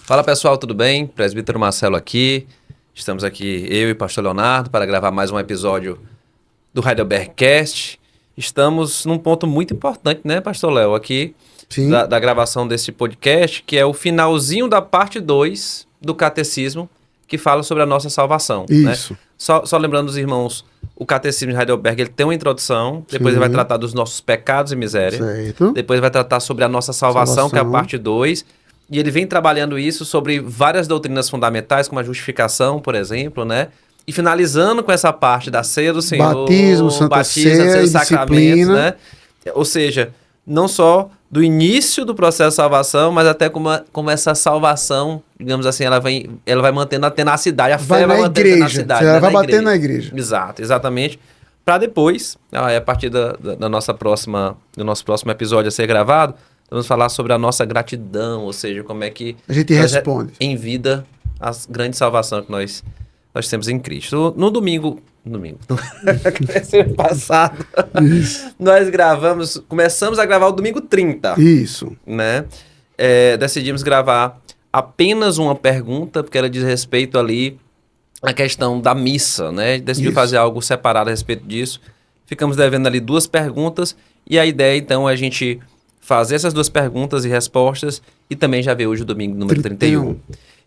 Fala pessoal, tudo bem? Presbítero Marcelo aqui. Estamos aqui, eu e o pastor Leonardo, para gravar mais um episódio do Heidelbergcast. Estamos num ponto muito importante, né, pastor Léo, aqui da gravação desse podcast, que é o finalzinho da parte 2 do Catecismo, que fala sobre a nossa salvação. Isso. Né? Só lembrando os irmãos, o Catecismo de Heidelberg ele tem uma introdução, depois ele vai tratar dos nossos pecados e miséria, certo. Depois vai tratar sobre a nossa salvação, que é a parte 2, e ele vem trabalhando isso sobre várias doutrinas fundamentais, como a justificação, por exemplo, né? E finalizando com essa parte da ceia do Senhor, batismo, Santa Ceia e sacramentos, né? Ou seja, não só do início do processo de salvação, mas até como essa salvação, digamos assim, ela vai mantendo a tenacidade, a fé vai mantendo a tenacidade. Ela vai bater na igreja. Exato, exatamente. Para depois, a partir do nosso próximo episódio a ser gravado, vamos falar sobre a nossa gratidão, ou seja, como é que a gente responde em vida a grande salvação que nós temos em Cristo. No domingo passado, nós começamos a gravar o domingo 30. Isso. Né? Decidimos gravar apenas uma pergunta, porque ela diz respeito ali à questão da missa, né? Decidiu fazer algo separado a respeito disso. Ficamos devendo ali 2 perguntas, e a ideia, então, é a gente fazer essas 2 perguntas e respostas, e também já ver hoje o domingo número 31.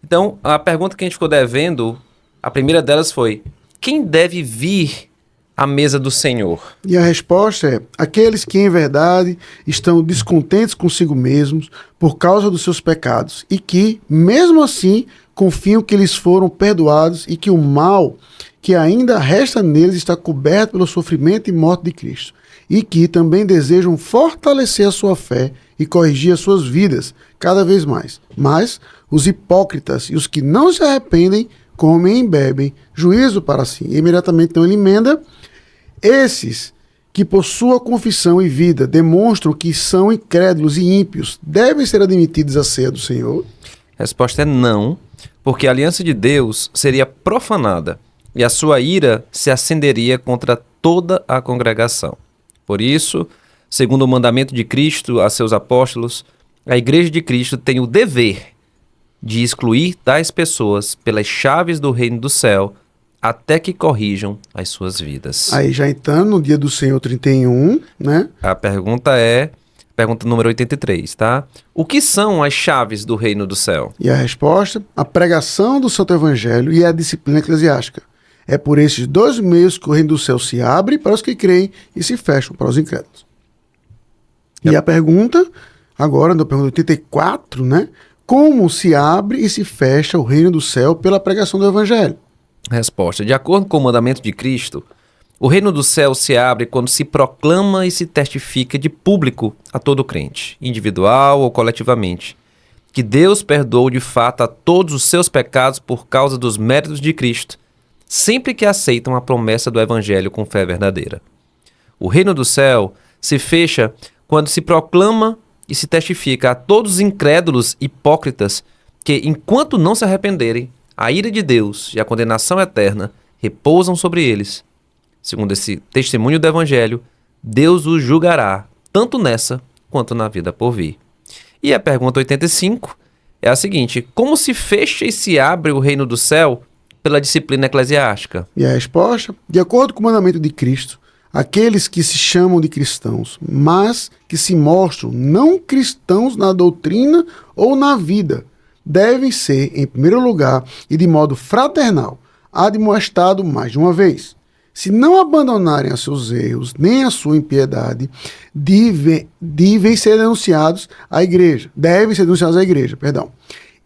Então, a pergunta que a gente ficou devendo, a primeira delas foi: quem deve vir à mesa do Senhor? E a resposta é: aqueles que em verdade estão descontentes consigo mesmos por causa dos seus pecados e que, mesmo assim, confiam que eles foram perdoados e que o mal que ainda resta neles está coberto pelo sofrimento e morte de Cristo, e que também desejam fortalecer a sua fé e corrigir as suas vidas cada vez mais. Mas os hipócritas e os que não se arrependem comem e bebem, juízo para si. E imediatamente então ele emenda: esses que por sua confissão e vida demonstram que são incrédulos e ímpios, devem ser admitidos à ceia do Senhor? A resposta é não, porque a aliança de Deus seria profanada e a sua ira se acenderia contra toda a congregação. Por isso, segundo o mandamento de Cristo a seus apóstolos, a Igreja de Cristo tem o dever de excluir tais pessoas pelas chaves do reino do céu até que corrijam as suas vidas. Aí já entrando no dia do Senhor 31, né? A pergunta é, pergunta número 83, tá? O que são as chaves do reino do céu? E a resposta: a pregação do Santo Evangelho e a disciplina eclesiástica. É por esses 2 meios que o reino do céu se abre para os que creem e se fecham para os incrédulos. E a pergunta, agora, na pergunta 84, né? Como se abre e se fecha o reino do céu pela pregação do Evangelho? Resposta: de acordo com o mandamento de Cristo, o reino do céu se abre quando se proclama e se testifica de público a todo crente, individual ou coletivamente, que Deus perdoou de fato a todos os seus pecados por causa dos méritos de Cristo, sempre que aceitam a promessa do Evangelho com fé verdadeira. O reino do céu se fecha quando se proclama e se testifica a todos os incrédulos hipócritas que, enquanto não se arrependerem, a ira de Deus e a condenação eterna repousam sobre eles. Segundo esse testemunho do Evangelho, Deus os julgará, tanto nessa quanto na vida por vir. E a pergunta 85 é a seguinte: como se fecha e se abre o reino do céu pela disciplina eclesiástica? E a resposta: de acordo com o mandamento de Cristo, aqueles que se chamam de cristãos, mas que se mostram não cristãos na doutrina ou na vida, devem ser, em primeiro lugar e de modo fraternal, admoestados mais de uma vez. Se não abandonarem a seus erros nem a sua impiedade, devem ser denunciados à igreja.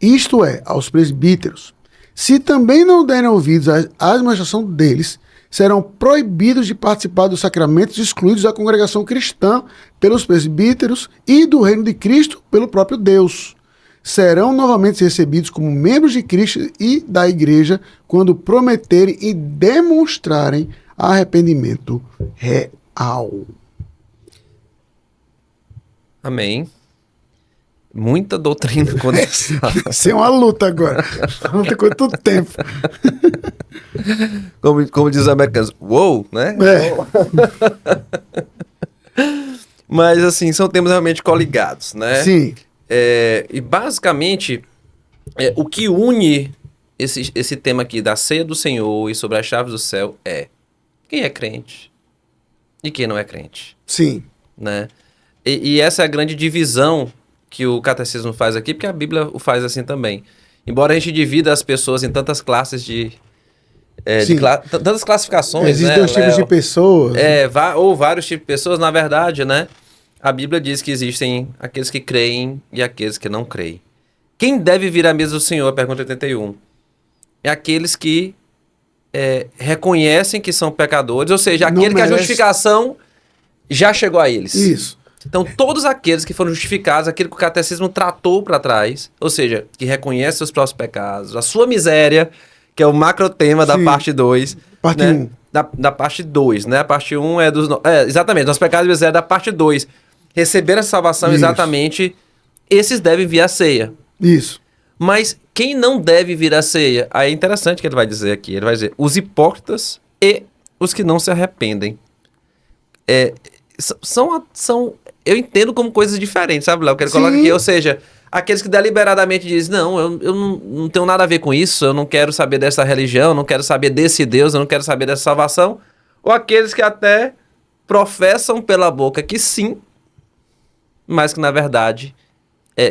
Isto é, aos presbíteros. Se também não derem ouvidos à admoestação deles, serão proibidos de participar dos sacramentos, excluídos da congregação cristã pelos presbíteros e do reino de Cristo pelo próprio Deus. Serão novamente recebidos como membros de Cristo e da igreja quando prometerem e demonstrarem arrependimento real. Amém. Muita doutrina condensada. Isso é uma luta agora. Uma luta com todo tempo. Como diz os americanos, uou, né? Mas, assim, são temas realmente coligados, né? Sim. E, basicamente, O que une esse tema aqui da ceia do Senhor e sobre as chaves do céu é quem é crente e quem não é crente, Sim. né? E essa é a grande divisão que o catecismo faz aqui, porque a Bíblia o faz assim também. Embora a gente divida as pessoas em tantas classes Sim. tantas classificações, Existem né, dois tipos de Léo? pessoas. Ou vários tipos de pessoas, na verdade, né? A Bíblia diz que existem aqueles que creem e aqueles que não creem. Quem deve vir à mesa do Senhor? Pergunta 81. É aqueles que reconhecem que são pecadores, ou seja, Não aquele que a merece. justificação já chegou a eles. Isso. Então, todos aqueles que foram justificados, aquele que o catecismo tratou para trás, ou seja, que reconhece seus próprios pecados, a sua miséria, que é o macrotema da Sim. parte 2. Parte né? 1. Da parte 2, né? A parte 1 é dos... exatamente, nossos pecados e miséria da parte 2. Receber a salvação, Isso. exatamente, esses devem vir à ceia. Isso. Mas quem não deve vir à ceia? Aí é interessante que ele vai dizer aqui. Ele vai dizer, os hipócritas e os que não se arrependem. São eu entendo como coisas diferentes, sabe, Léo? Que ele Sim. coloca aqui, ou seja, aqueles que deliberadamente dizem, não, eu não tenho nada a ver com isso, eu não quero saber dessa religião, eu não quero saber desse Deus, eu não quero saber dessa salvação. Ou aqueles que até professam pela boca que sim, mas que na verdade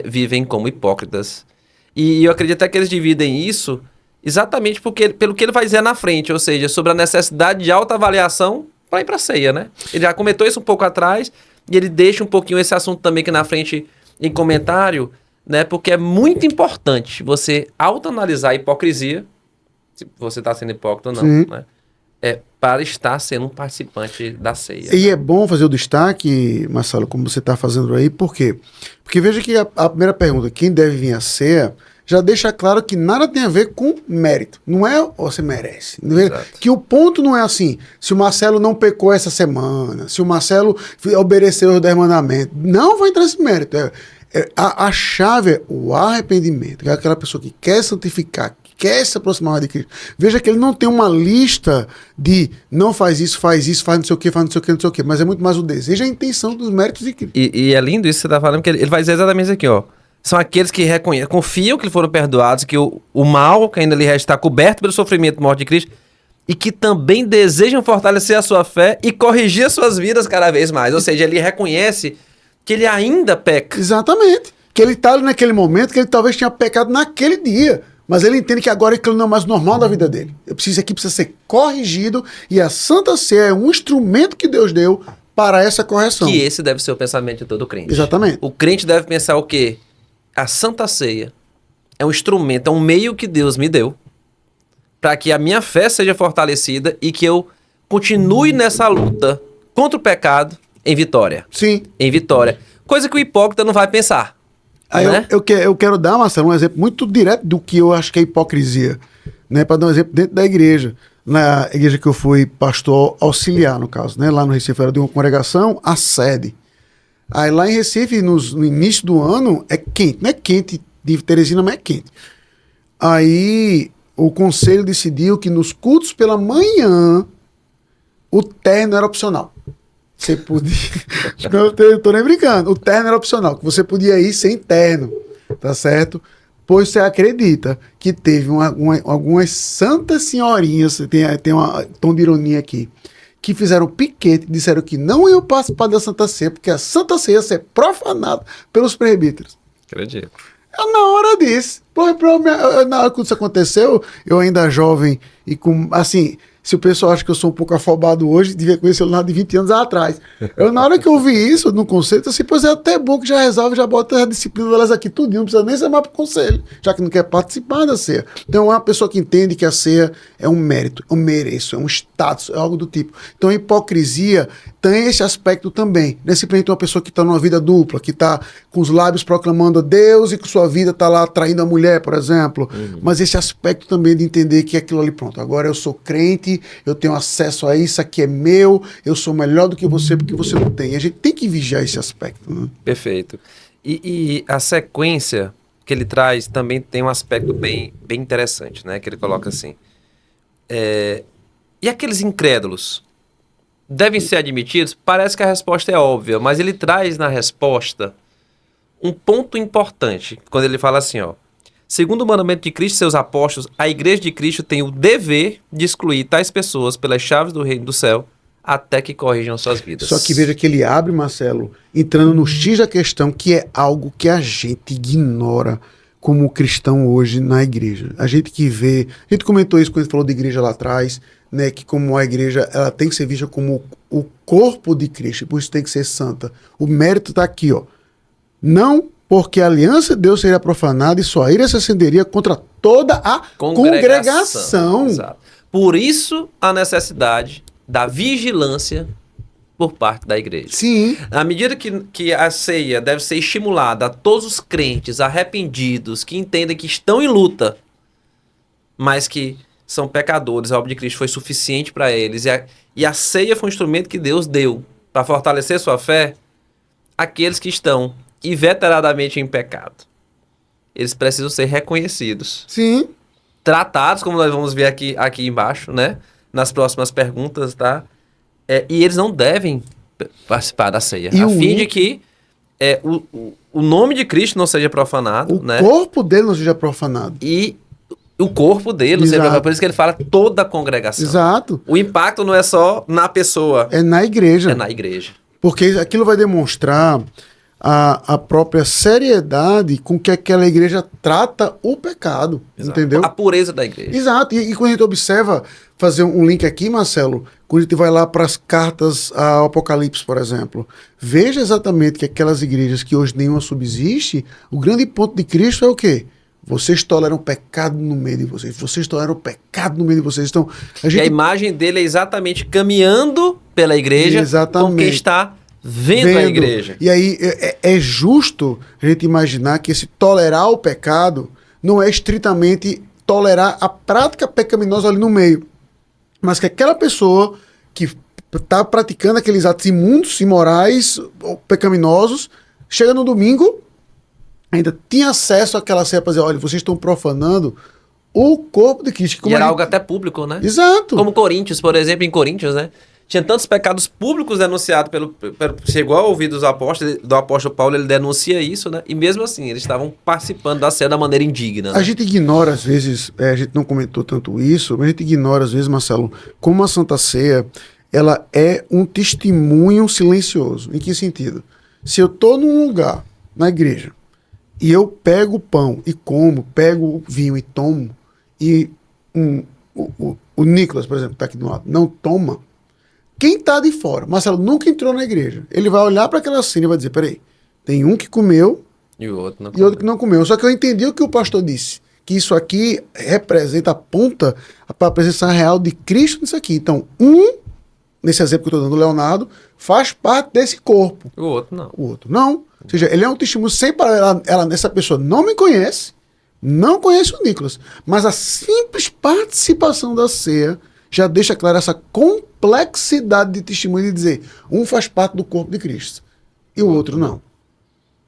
vivem como hipócritas. E eu acredito até que eles dividem isso exatamente pelo que ele vai dizer na frente, ou seja, sobre a necessidade de autoavaliação para ir para a ceia, né? Ele já comentou isso um pouco atrás, e ele deixa um pouquinho esse assunto também aqui na frente em comentário, né? Porque é muito importante você autoanalisar a hipocrisia, se você está sendo hipócrita ou não, Sim. né? Para estar sendo um participante da ceia. E é bom fazer o destaque, Marcelo, como você está fazendo aí, por quê? Porque veja que a primeira pergunta, quem deve vir à ceia, já deixa claro que nada tem a ver com mérito. Não é você merece. Que o ponto não é assim, se o Marcelo não pecou essa semana, se o Marcelo obedeceu os 10 mandamentos. Não vai entrar nesse mérito. A chave é o arrependimento, que é aquela pessoa que quer santificar, que quer se aproximar de Cristo. Veja que ele não tem uma lista de não faz isso, faz não sei o que, faz não sei o que, não sei o que, mas é muito mais o desejo e a intenção dos méritos de Cristo. E é lindo isso que você está falando, porque ele vai dizer exatamente isso aqui, ó. São aqueles que reconhecem, confiam que foram perdoados, que o mal que ainda lhe resta está coberto pelo sofrimento e morte de Cristo, e que também desejam fortalecer a sua fé e corrigir as suas vidas cada vez mais. Ou seja, ele reconhece que ele ainda peca. Exatamente. Que ele está ali naquele momento que ele talvez tinha pecado naquele dia. Mas ele entende que agora aquilo não é mais normal da vida dele. Isso aqui precisa ser corrigido e a Santa Ceia é um instrumento que Deus deu para essa correção. Que esse deve ser o pensamento de todo crente. Exatamente. O crente deve pensar o quê? A Santa Ceia é um instrumento, é um meio que Deus me deu para que a minha fé seja fortalecida e que eu continue nessa luta contra o pecado em vitória. Sim. Em vitória. Coisa que o hipócrita não vai pensar. Aí né? eu quero dar, Marcelo, um exemplo muito direto do que eu acho que é hipocrisia. Né? Para dar um exemplo dentro da igreja. Na igreja que eu fui pastor auxiliar, no caso. Né? Lá no Recife era de uma congregação, a sede. Aí lá em Recife, no início do ano, é quente. Não é quente de Teresina, mas é quente. Aí o conselho decidiu que nos cultos pela manhã o terno era opcional. Você podia... Não estou nem brincando. O terno era opcional, que você podia ir sem terno, tá certo? Pois você acredita que teve algumas santas senhorinhas, tem um tom de ironia aqui, que fizeram piquete, disseram que não iam participar da Santa Ceia, porque a Santa Ceia ia ser profanada pelos presbíteros. Acredito. Eu, na hora disso, na hora que isso aconteceu, eu ainda jovem e com, assim, se o pessoal acha que eu sou um pouco afobado hoje, devia conhecer o Leonardo de 20 anos atrás. Eu, na hora que eu vi isso no conselho, assim, pois é até bom que já resolve, já bota a disciplina delas aqui tudinho, não precisa nem chamar para o conselho, já que não quer participar da ceia. Então é uma pessoa que entende que a ceia é um mérito, é um mereço, é um status, é algo do tipo. Então a hipocrisia tem esse aspecto também. Não é simplesmente uma pessoa que está numa vida dupla, que está com os lábios proclamando a Deus e que sua vida está lá traindo a mulher, por exemplo. Mas esse aspecto também de entender que aquilo ali, pronto, agora eu sou crente, eu tenho acesso a isso, aqui é meu, eu sou melhor do que você porque você não tem. A gente tem que vigiar esse aspecto. Né? Perfeito. E a sequência que ele traz também tem um aspecto bem interessante, né? Que ele coloca assim. E aqueles incrédulos devem ser admitidos? Parece que a resposta é óbvia, mas ele traz na resposta um ponto importante, quando ele fala assim, ó. Segundo o mandamento de Cristo e seus apóstolos, a igreja de Cristo tem o dever de excluir tais pessoas pelas chaves do reino do céu até que corrijam suas vidas. Só que veja que ele abre, Marcelo, entrando no X da questão, que é algo que a gente ignora como cristão hoje na igreja. A gente que vê, a gente comentou isso quando a gente falou de igreja lá atrás, né, que como a igreja ela tem que ser vista como o corpo de Cristo, por isso tem que ser santa. O mérito está aqui, ó. Não porque a aliança de Deus seria profanada e sua ira se acenderia contra toda a congregação. Exato. Por isso a necessidade da vigilância por parte da igreja. Sim. À medida que a ceia deve ser estimulada a todos os crentes arrependidos que entendem que estão em luta, mas que são pecadores, a obra de Cristo foi suficiente para eles, e a ceia foi um instrumento que Deus deu para fortalecer sua fé, aqueles que estão inveteradamente em pecado, eles precisam ser reconhecidos. Sim. Tratados, como nós vamos ver aqui embaixo, né? Nas próximas perguntas, tá? E eles não devem participar da ceia, a fim de que o nome de Cristo não seja profanado, né? O corpo dele não seja profanado. E o corpo dele, por isso que ele fala toda a congregação. Exato. O impacto não é só na pessoa. É na igreja. É na igreja. Porque aquilo vai demonstrar a própria seriedade com que aquela igreja trata o pecado. Exato. Entendeu? A pureza da igreja. Exato. E quando a gente observa, fazer um link aqui, Marcelo, quando a gente vai lá para as cartas ao Apocalipse, por exemplo, veja exatamente que aquelas igrejas que hoje nenhuma subsiste, o grande ponto de Cristo é o quê? Vocês toleram o pecado no meio de vocês. Vocês toleram o pecado no meio de vocês. Então, E a imagem dele é exatamente caminhando pela igreja com quem está vendo a igreja. E aí é justo a gente imaginar que esse tolerar o pecado não é estritamente tolerar a prática pecaminosa ali no meio, mas que aquela pessoa que está praticando aqueles atos imundos, imorais ou pecaminosos, chega no domingo, ainda tinha acesso àquela ceia para dizer, olha, vocês estão profanando o corpo de Cristo. E era algo até público, né? Exato. Como Coríntios, por exemplo, em Coríntios, né? Tinha tantos pecados públicos denunciados chegou ao ouvido do apóstolo Paulo, ele denuncia isso, né? E mesmo assim, eles estavam participando da ceia da maneira indigna. Né? A gente ignora, às vezes, a gente não comentou tanto isso, mas a gente ignora, às vezes, Marcelo, como a Santa Ceia, ela é um testemunho silencioso. Em que sentido? Se eu estou num lugar, na igreja, e eu pego o pão e como, pego o vinho e tomo, e o Nicolas, por exemplo, que está aqui do lado, não toma, quem está de fora, Marcelo nunca entrou na igreja, ele vai olhar para aquela cena e vai dizer, peraí, tem um que comeu e o outro não comeu. Outro que não comeu. Só que eu entendi o que o pastor disse, que isso aqui representa, aponta para a presença real de Cristo nisso aqui. Então, nesse exemplo que eu estou dando, Leonardo, faz parte desse corpo. O outro não. O outro não. Ou seja, ele é um testemunho sem paralelo. Essa pessoa não me conhece, não conhece o Nicolas, mas a simples participação da ceia já deixa clara essa complexidade de testemunho de dizer, um faz parte do corpo de Cristo e o outro não.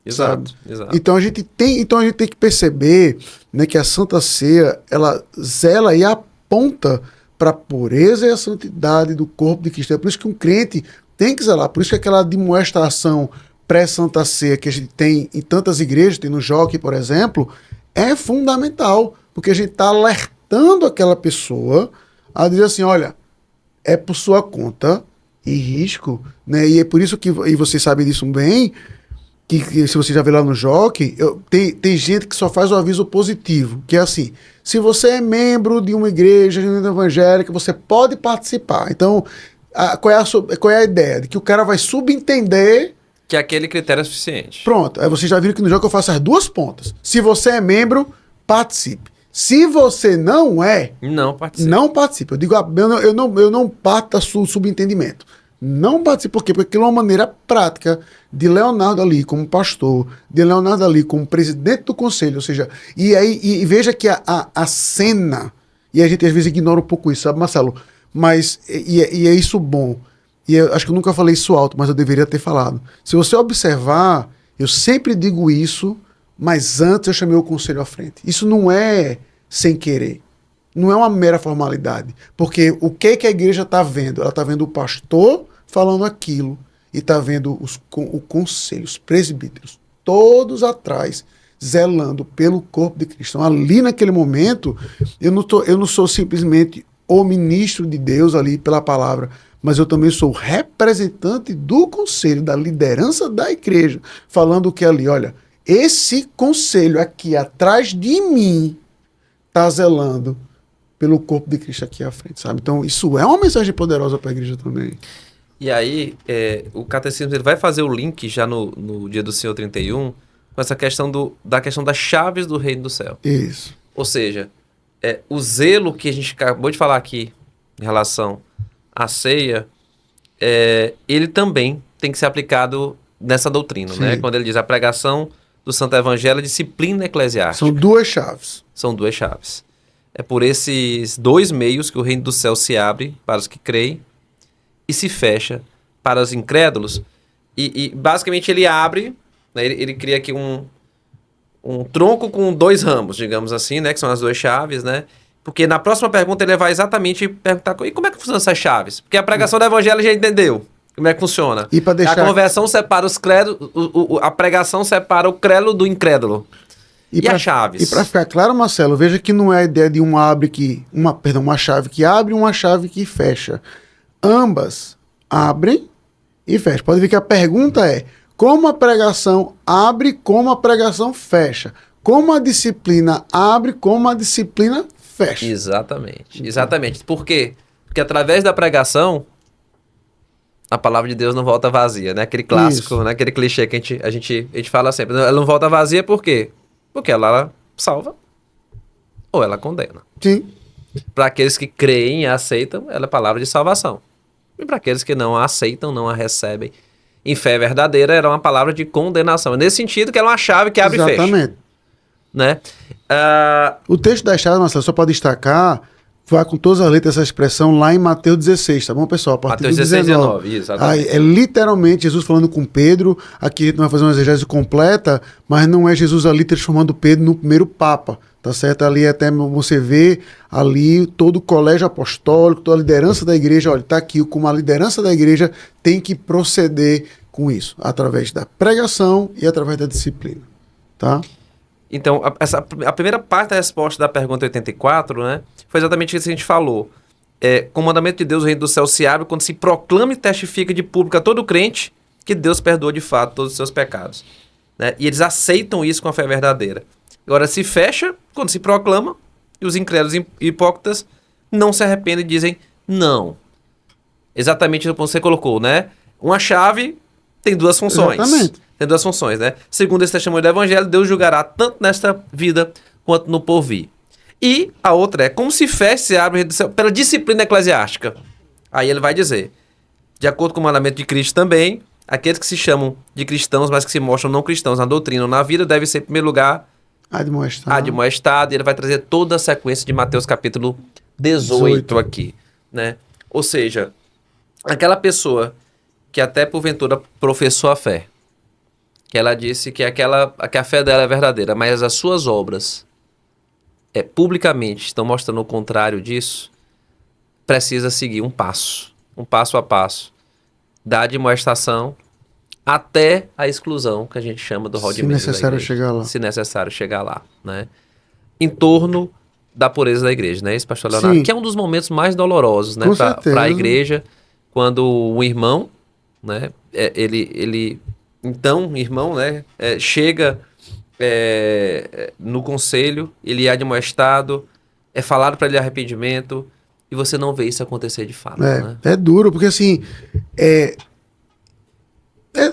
Exato, exato. Então a gente tem que perceber, né, que a Santa Ceia, ela zela e aponta para a pureza e a santidade do corpo de Cristo. É por isso que um crente tem que zelar, por isso que aquela demonstração pré-Santa Ceia que a gente tem em tantas igrejas, tem no Jockey, por exemplo, é fundamental, porque a gente está alertando aquela pessoa a dizer assim, olha, é por sua conta e risco, né? E é por isso que, e vocês sabem disso bem, que se você já vê lá no Jockey, tem gente que só faz o aviso positivo, que é assim, se você é membro de uma igreja evangélica, você pode participar. Então, qual é a ideia? De que o cara vai subentender que aquele critério é suficiente. Pronto, aí vocês já viram que no Jockey eu faço as duas pontas. Se você é membro, participe. Se você não é, não participe. Não participe. Eu digo, eu não parto do subentendimento. Não participe, por quê? Porque aquilo é uma maneira prática de Leonardo ali como pastor, de Leonardo ali como presidente do conselho, ou seja, e veja que a cena, e a gente às vezes ignora um pouco isso, sabe, Marcelo? Mas, e é isso bom, e eu acho que eu nunca falei isso alto, mas eu deveria ter falado. Se você observar, eu sempre digo isso, mas antes eu chamei o conselho à frente. Isso não é sem querer. Não é uma mera formalidade. Porque o que a igreja está vendo? Ela está vendo o pastor falando aquilo. E está vendo o conselho, os presbíteros, todos atrás, zelando pelo corpo de Cristo. Então, ali naquele momento, eu não sou simplesmente o ministro de Deus ali pela palavra, mas eu também sou representante do conselho, da liderança da igreja, falando que ali, olha, esse conselho aqui atrás de mim está zelando pelo corpo de Cristo aqui à frente, sabe? Então, isso é uma mensagem poderosa para a igreja também. E aí, o catecismo ele vai fazer o link já no dia do Senhor 31 com essa questão da questão das chaves do reino do céu. Isso. Ou seja, o zelo que a gente acabou de falar aqui em relação à ceia, ele também tem que ser aplicado nessa doutrina, né? Quando ele diz a pregação do Santo Evangelho, a disciplina eclesiástica. São duas chaves. São duas chaves. É por esses dois meios que o reino do céu se abre para os que creem e se fecha para os incrédulos. E basicamente ele abre, né, ele cria aqui um tronco com dois ramos, digamos assim, né, que são as duas chaves, né? Porque na próxima pergunta ele vai exatamente perguntar e como é que funcionam essas chaves? Porque a pregação do evangelho já entendeu como é que funciona. E para deixar... A conversão separa os crédulos, a pregação separa o crédulo do incrédulo. E as chaves? E para ficar claro, Marcelo, veja que não é a ideia de uma chave que abre e uma chave que fecha. Ambas abrem e fecham. Pode ver que a pergunta é: como a pregação abre, como a pregação fecha? Como a disciplina abre, como a disciplina fecha? Exatamente. Exatamente. Por quê? Porque através da pregação, a palavra de Deus não volta vazia, né? Aquele clássico, né? Aquele clichê que a gente fala sempre. Ela não volta vazia por quê? Porque ela salva ou ela condena. Sim. Para aqueles que creem e aceitam, ela é palavra de salvação. E para aqueles que não a aceitam, não a recebem em fé verdadeira, era uma palavra de condenação. Nesse sentido, que ela é uma chave que abre e fecha. Exatamente. Né? O texto das chaves, Marcelo, só para destacar, vai com todas as letras essa expressão lá em Mateus 16, tá bom, pessoal? A partir Mateus do 16, 19, isso. Aí, é literalmente Jesus falando com Pedro. Aqui a gente não vai fazer uma exegese completa, mas não é Jesus ali transformando Pedro no primeiro papa, tá certo? Ali até você vê ali todo o colégio apostólico, toda a liderança da igreja, olha, tá aqui como a liderança da igreja tem que proceder com isso, através da pregação e através da disciplina, tá? Então, a primeira parte da resposta da pergunta 84, né, foi exatamente isso que a gente falou. Com o mandamento de Deus, o reino do céu se abre quando se proclama e testifica de público a todo crente que Deus perdoa de fato todos os seus pecados. Né? E eles aceitam isso com a fé verdadeira. Agora, se fecha quando se proclama e os incrédulos e hipócritas não se arrependem e dizem não. Exatamente o que você colocou, né? Uma chave tem duas funções. Exatamente. Tem duas funções, né? Segundo esse testemunho do Evangelho, Deus julgará tanto nesta vida quanto no porvir. E a outra é como se fecha, se abre pela disciplina eclesiástica. Aí ele vai dizer, de acordo com o mandamento de Cristo também, aqueles que se chamam de cristãos, mas que se mostram não cristãos na doutrina ou na vida, devem ser, em primeiro lugar, admoestado. E ele vai trazer toda a sequência de Mateus capítulo 18 aqui, né? Ou seja, aquela pessoa que até porventura professou a fé, que ela disse que a fé dela é verdadeira, mas as suas obras publicamente estão mostrando o contrário disso, precisa seguir um passo a passo, da admoestação até a exclusão, que a gente chama do rol de mesa. Se necessário chegar lá. Se necessário chegar lá, né? Em torno da pureza da igreja, né? Esse pastor Leonardo, que é um dos momentos mais dolorosos, né? Para a igreja, quando um irmão, né? Então, irmão, né, chega no conselho, ele é admoestado, é falado para ele arrependimento, e você não vê isso acontecer de fato. Né? É duro, porque assim,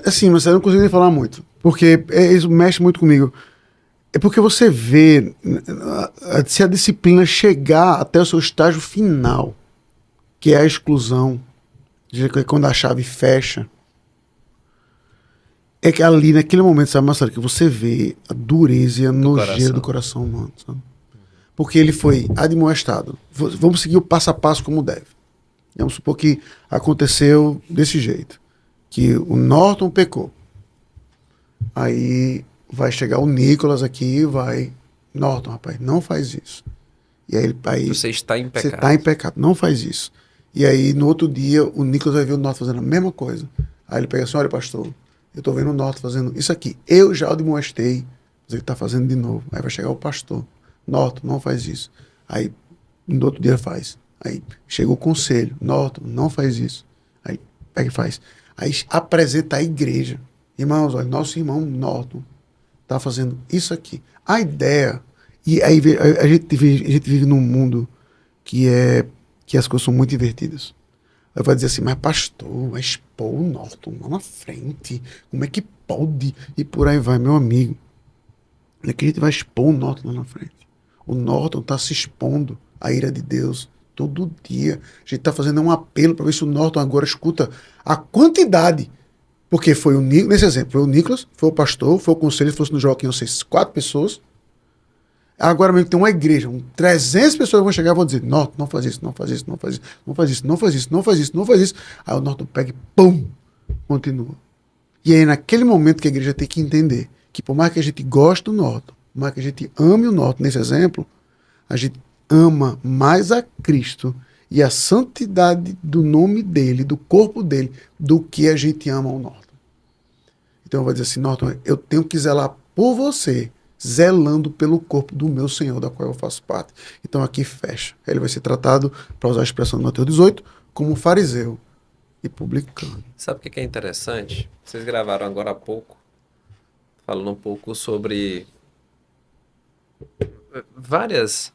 assim, mas eu não consigo nem falar muito, porque isso mexe muito comigo. É porque você vê, se a disciplina chegar até o seu estágio final, que é a exclusão, quando a chave fecha, é que ali, naquele momento, sabe, Marcelo, que você vê a dureza e a nojeira do coração humano, sabe? Porque ele foi admoestado. Vamos seguir o passo a passo como deve. Vamos supor que aconteceu desse jeito. Que o Norton pecou. Aí vai chegar o Nicolas aqui e vai... Norton, rapaz, não faz isso. E aí você está em pecado. Você está em pecado, não faz isso. E aí, no outro dia, o Nicolas vai ver o Norton fazendo a mesma coisa. Aí ele pega assim, olha, pastor... Eu tô vendo o Norton fazendo isso aqui. Eu já o demonstrei Mas ele está fazendo de novo. Aí vai chegar o pastor. Norton, não faz isso. Aí, no outro dia faz. Aí chega o conselho. Norton, não faz isso. Aí pega e faz. Aí apresenta a igreja. Irmãos, olha, nosso irmão Norton está fazendo isso aqui. A ideia... E aí a gente vive num mundo que as coisas são muito invertidas. Aí vai dizer assim, mas pastor, vai expor o Norton lá na frente. Como é que pode? E por aí vai, meu amigo. Não é que a gente vai expor o Norton lá na frente. O Norton está se expondo à ira de Deus todo dia. A gente está fazendo um apelo para ver se o Norton agora escuta a quantidade. Porque foi o Nicolas, nesse exemplo, foi o Nicolas, foi o pastor, foi o conselho, se fosse no Joaquim, não sei, 4 pessoas. Agora mesmo tem uma igreja, 300 pessoas vão chegar e vão dizer, Norton, não faz isso, não faz isso, não faz isso, não faz isso, não faz isso, não faz isso, não faz isso. Aí o Norton pega e pum, continua. E aí naquele momento que a igreja tem que entender que por mais que a gente goste do Norton, por mais que a gente ame o Norton, nesse exemplo, a gente ama mais a Cristo e a santidade do nome dele, do corpo dele, do que a gente ama o Norton. Então eu vou dizer assim, Norton, eu tenho que zelar por você, zelando pelo corpo do meu Senhor, da qual eu faço parte. Então aqui fecha. Ele vai ser tratado, para usar a expressão de Mateus 18, como fariseu e publicano. Sabe o que é interessante? Vocês gravaram agora há pouco, falando um pouco sobre várias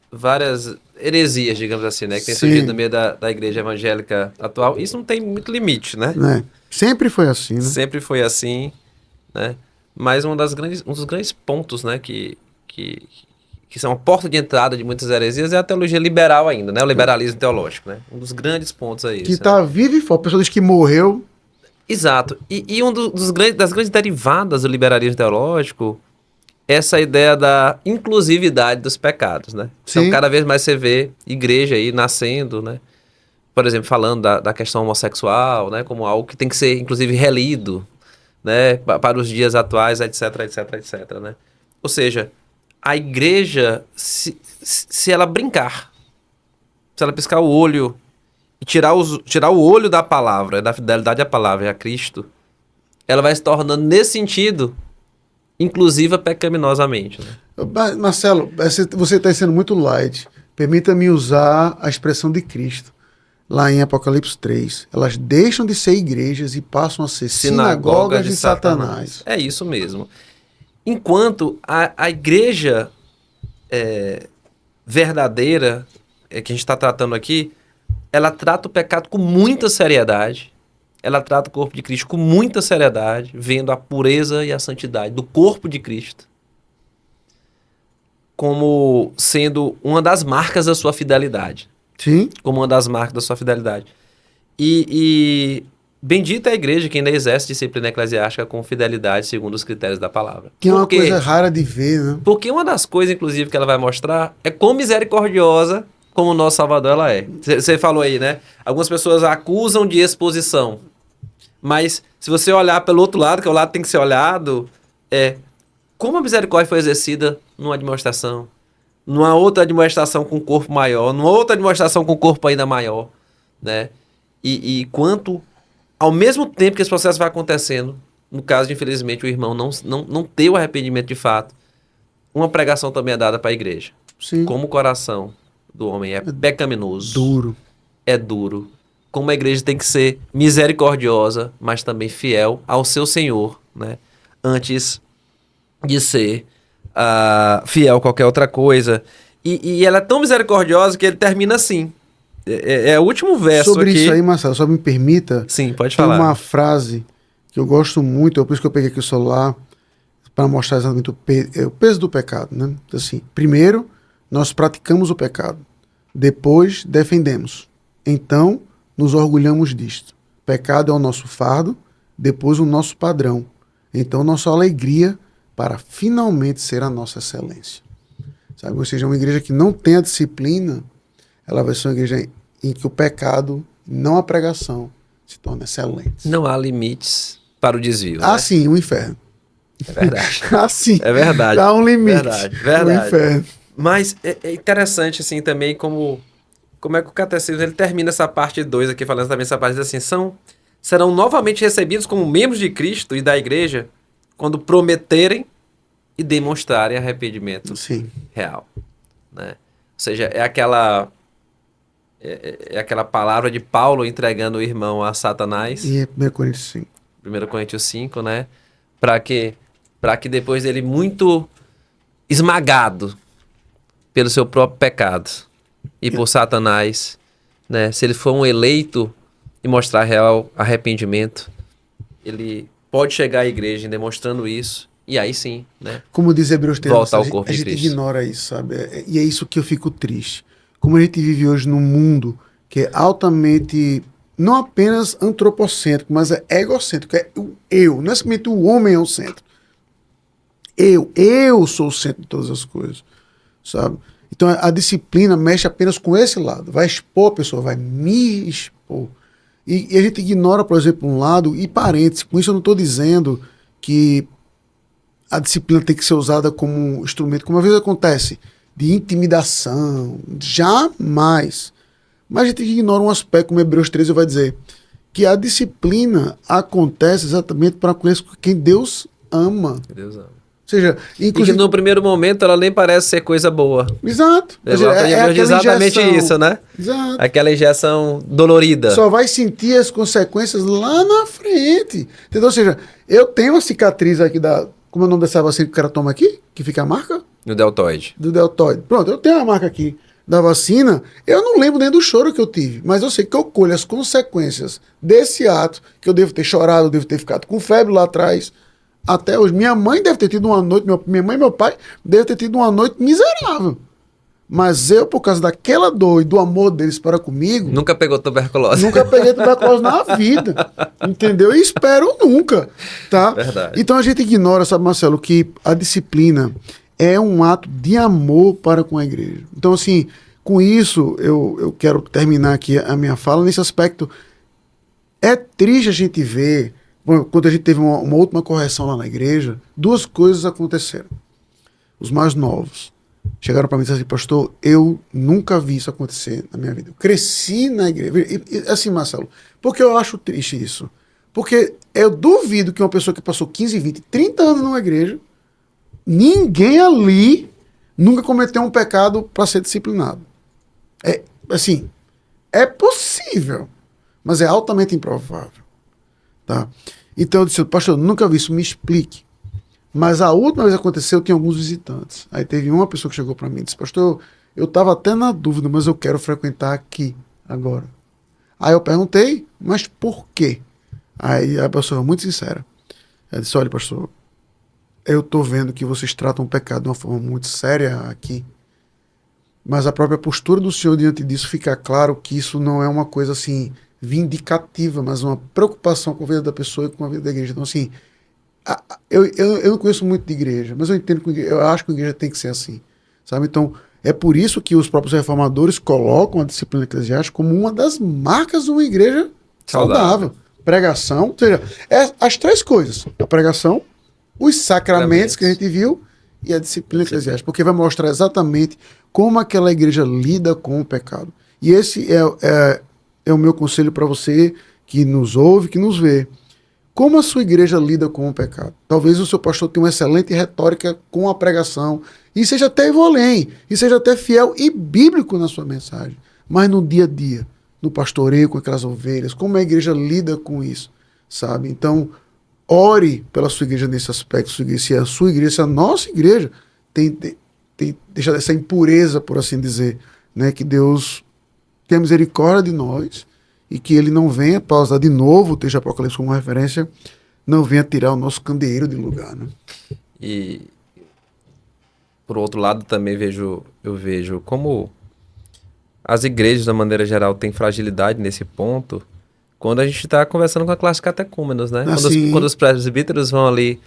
heresias, digamos assim, né? Que tem surgido no meio da igreja evangélica atual. Isso não tem muito limite, né? Sempre foi assim, né? Sempre foi assim, né? Mas um dos grandes pontos, né, que são a porta de entrada de muitas heresias é a teologia liberal ainda, né? O liberalismo teológico, né? Um dos grandes pontos é isso. Que está vivo e forte. A pessoa diz que morreu. Exato. E das grandes derivadas do liberalismo teológico é essa ideia da inclusividade dos pecados, né? Sim. Então, cada vez mais você vê igreja aí nascendo, né? Por exemplo, falando da questão homossexual, né? Como algo que tem que ser, inclusive, relido, né, para os dias atuais, etc, né? Ou seja, a igreja, se ela brincar, se ela piscar o olho e tirar o olho da palavra, da fidelidade à palavra e a Cristo, ela vai se tornando, nesse sentido, inclusiva pecaminosamente. Né? Marcelo, você está sendo muito light. Permita-me usar a expressão de Cristo. Lá em Apocalipse 3, elas deixam de ser igrejas e passam a ser sinagogas de Satanás. É isso mesmo. Enquanto a igreja verdadeira, que a gente está tratando aqui, ela trata o pecado com muita seriedade, ela trata o corpo de Cristo com muita seriedade, vendo a pureza e a santidade do corpo de Cristo como sendo uma das marcas da sua fidelidade. Sim. Como uma das marcas da sua fidelidade. E bendita é a igreja que ainda exerce disciplina eclesiástica com fidelidade segundo os critérios da palavra. Que é uma coisa rara de ver, né? Porque uma das coisas, inclusive, que ela vai mostrar é quão misericordiosa como o nosso Salvador ela é. Você falou aí, né? Algumas pessoas acusam de exposição. Mas se você olhar pelo outro lado, que é o lado que tem que ser olhado, como a misericórdia foi exercida numa admoestação, numa outra admoestação com corpo maior, numa outra admoestação com corpo ainda maior, né? E quanto, ao mesmo tempo que esse processo vai acontecendo, no caso de, infelizmente, o irmão não ter o arrependimento de fato, uma pregação também é dada para a igreja. Sim. Como o coração do homem é pecaminoso. Duro. É duro. Como a igreja tem que ser misericordiosa, mas também fiel ao seu Senhor, né? Antes de ser fiel a qualquer outra coisa. E ela é tão misericordiosa que ele termina assim. É o último verso sobre aqui. Isso aí, Marcelo, só me permita. Sim, pode tem falar. Uma frase que eu gosto muito, por isso que eu peguei aqui o celular, para mostrar exatamente o peso do pecado, né? Assim, primeiro, nós praticamos o pecado. Depois, defendemos. Então, nos orgulhamos disto. Pecado é o nosso fardo, depois o nosso padrão. Então, nossa alegria para finalmente ser a nossa excelência. Sabe? Ou seja, uma igreja que não tem a disciplina, ela vai ser uma igreja em que o pecado, não a pregação, se torna excelente. Não há limites para o desvio. Ah, né? sim, o inferno. É verdade. Ah, sim. É verdade. Há um limite. Verdade. O inferno. Mas é interessante, assim, também como é que o catecismo ele termina essa parte 2 aqui, falando também essa parte assim, serão novamente recebidos como membros de Cristo e da igreja quando prometerem e demonstrarem arrependimento Sim. real, né? Ou seja, é aquela palavra de Paulo entregando o irmão a Satanás, E é 1 Coríntios 5. 1 Coríntios 5, né? Para que depois dele muito esmagado pelo seu próprio pecado e por Satanás, né? Se ele for um eleito e mostrar real arrependimento, ele pode chegar à igreja demonstrando isso, e aí sim, né? Como diz Hebreus 13, Volta ao corpo a de gente Cristo. ignora isso, sabe? E é isso que eu fico triste. Como a gente vive hoje num mundo que é altamente, não apenas antropocêntrico, mas é egocêntrico. É o eu. Não é somente o homem é o centro. Eu sou o centro de todas as coisas, sabe? Então a disciplina mexe apenas com esse lado. Vai expor a pessoa, vai me expor. E a gente ignora, por exemplo, um lado, e parênteses, com isso eu não estou dizendo que a disciplina tem que ser usada como um instrumento, como às vezes acontece, de intimidação. Jamais. Mas a gente ignora um aspecto, como Hebreus 13 vai dizer, que a disciplina acontece exatamente para conhecer quem Deus ama. Deus ama. Ou seja, E inclusive... que no primeiro momento ela nem parece ser coisa boa. Exato. Ou seja, É exatamente injeção. isso, né? Exato. Aquela injeção dolorida. Só vai sentir as consequências lá na frente. Entendeu? Ou seja, eu tenho uma cicatriz aqui da... Como é o nome dessa vacina que o cara toma aqui? Que fica a marca? No deltoide. Do deltoide. Pronto, eu tenho a marca aqui da vacina. Eu não lembro nem do choro que eu tive, mas eu sei que eu colho as consequências desse ato, que eu devo ter chorado, eu devo ter ficado com febre lá atrás. Até hoje. Minha mãe deve ter tido uma noite, minha mãe e meu pai devem ter tido uma noite miserável. Mas eu, por causa daquela dor e do amor deles para comigo, Nunca pegou tuberculose. nunca peguei tuberculose na vida. Entendeu? E espero nunca. Tá? Verdade. Então a gente ignora, sabe, Marcelo, que a disciplina é um ato de amor para com a igreja. Então, assim, com isso, eu quero terminar aqui a minha fala nesse aspecto. É triste a gente ver. Bom, quando a gente teve uma última correção lá na igreja, duas coisas aconteceram. Os mais novos chegaram para mim e disseram assim, pastor, eu nunca vi isso acontecer na minha vida. Eu cresci na igreja. E, assim, Marcelo, porque eu acho triste isso? Porque eu duvido que uma pessoa que passou 15, 20, 30 anos numa igreja, ninguém ali nunca cometeu um pecado para ser disciplinado. É, assim, é possível, mas é altamente improvável. Tá? Então eu disse, pastor, eu nunca vi isso, me explique. Mas a última vez que aconteceu, tinha alguns visitantes. Aí teve uma pessoa que chegou para mim e disse, pastor, eu estava até na dúvida, mas eu quero frequentar aqui agora. Aí eu perguntei, mas por quê? Aí a pessoa foi muito sincera. Ela disse, olha, pastor, eu estou vendo que vocês tratam o pecado de uma forma muito séria aqui, mas a própria postura do senhor diante disso fica claro que isso não é uma coisa assim vindicativa, mas uma preocupação com a vida da pessoa e com a vida da igreja. Então, assim, eu não conheço muito de igreja, mas eu entendo que eu acho que a igreja tem que ser assim, sabe? Então, é por isso que os próprios reformadores colocam a disciplina eclesiástica como uma das marcas de uma igreja saudável. Pregação, ou seja, as três coisas: a pregação, os sacramentos que a gente viu e a disciplina eclesiástica, porque vai mostrar exatamente como aquela igreja lida com o pecado. E esse é o meu conselho para você que nos ouve, que nos vê. Como a sua igreja lida com o pecado? Talvez o seu pastor tenha uma excelente retórica com a pregação, e seja até vou além, e seja até fiel e bíblico na sua mensagem. Mas no dia a dia, no pastoreio com aquelas ovelhas, como a igreja lida com isso, sabe? Então, ore pela sua igreja nesse aspecto. Se a sua igreja, se a nossa igreja tem deixado essa impureza, por assim dizer, né? Que Deus tenha misericórdia de nós e que ele não venha, para usar de novo o texto de Apocalipse como referência, não venha tirar o nosso candeeiro de lugar, né? E, por outro lado, também eu vejo como as igrejas, de maneira geral, têm fragilidade nesse ponto, quando a gente está conversando com a classe catecúmenos, né? Quando os presbíteros vão ali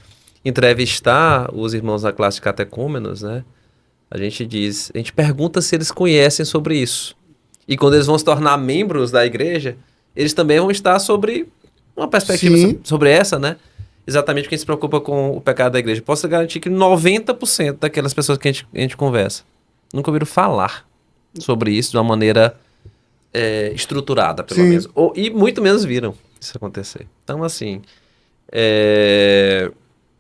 entrevistar os irmãos da classe catecúmenos, né? A gente pergunta se eles conhecem sobre isso. E quando eles vão se tornar membros da igreja, eles também vão estar sobre uma perspectiva sobre essa, né? Exatamente quem se preocupa com o pecado da igreja. Posso garantir que 90% daquelas pessoas que a gente conversa nunca ouviram falar sobre isso de uma maneira estruturada, pelo menos. E muito menos viram isso acontecer. Então, assim,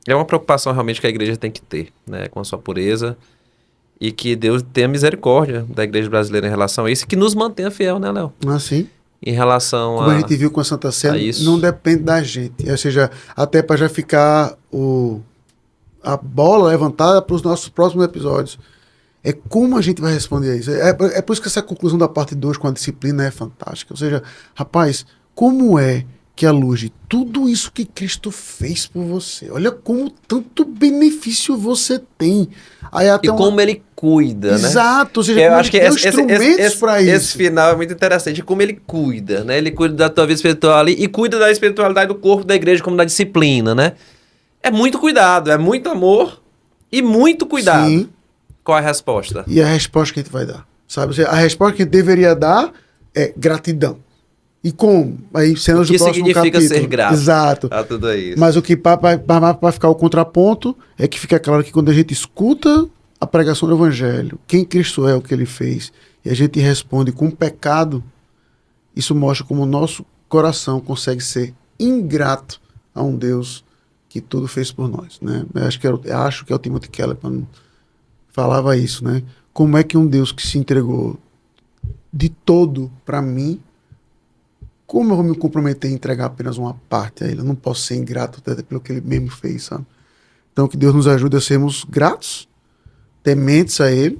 É uma preocupação realmente que a igreja tem que ter, né, com a sua pureza, e que Deus tenha misericórdia da igreja brasileira em relação a isso, e que nos mantenha fiel, né, Léo? Assim, Em relação como a gente viu com a Santa Sé, isso. não depende da gente. Ou seja, até para já ficar a bola levantada para os nossos próximos episódios. É como a gente vai responder a isso. É por isso que essa conclusão da parte 2 com a disciplina é fantástica. Ou seja, rapaz, como é que à luz de tudo isso que Cristo fez por você, olha como tanto benefício você tem. Aí até e como ele cuida, né? Exato, ou seja, Eu acho que instrumentos para isso. Esse final é muito interessante, como ele cuida, né? Ele cuida da tua vida espiritual ali e cuida da espiritualidade do corpo da igreja, como da disciplina, né? É muito cuidado, é muito amor e muito cuidado. Sim. Qual é a resposta? E a resposta que a gente vai dar, sabe? Ou seja, a resposta que a gente deveria dar é gratidão. E como? Aí cenas do próximo capítulo. O que significa ser grato? Exato. A tudo isso. Mas o que para ficar o contraponto é que fica claro que quando a gente escuta a pregação do evangelho, quem Cristo é, o que ele fez, e a gente responde com pecado, isso mostra como o nosso coração consegue ser ingrato a um Deus que tudo fez por nós, né? Eu acho que é o Timothy Keller falava isso, né? Como é que um Deus que se entregou de todo para mim, como eu vou me comprometer em entregar apenas uma parte a ele? Eu não posso ser ingrato até pelo que ele mesmo fez, sabe? Então que Deus nos ajude a sermos gratos, tementes a ele,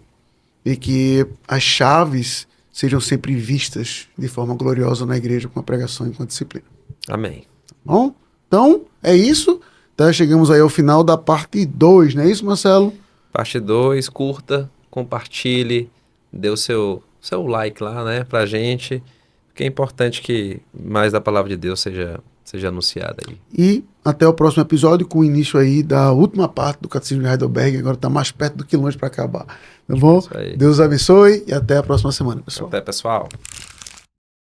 e que as chaves sejam sempre vistas de forma gloriosa na igreja com a pregação e com a disciplina. Amém. Bom, então é isso. Então chegamos aí ao final da parte 2, não é isso, Marcelo? Parte 2, curta, compartilhe, dê o seu like lá, né, pra gente, porque é importante que mais da palavra de Deus seja anunciada aí. E até o próximo episódio, com o início aí da última parte do Catecismo de Heidelberg, agora está mais perto do que longe para acabar. Tá bom? Deus abençoe e até a próxima semana, pessoal. Até, pessoal.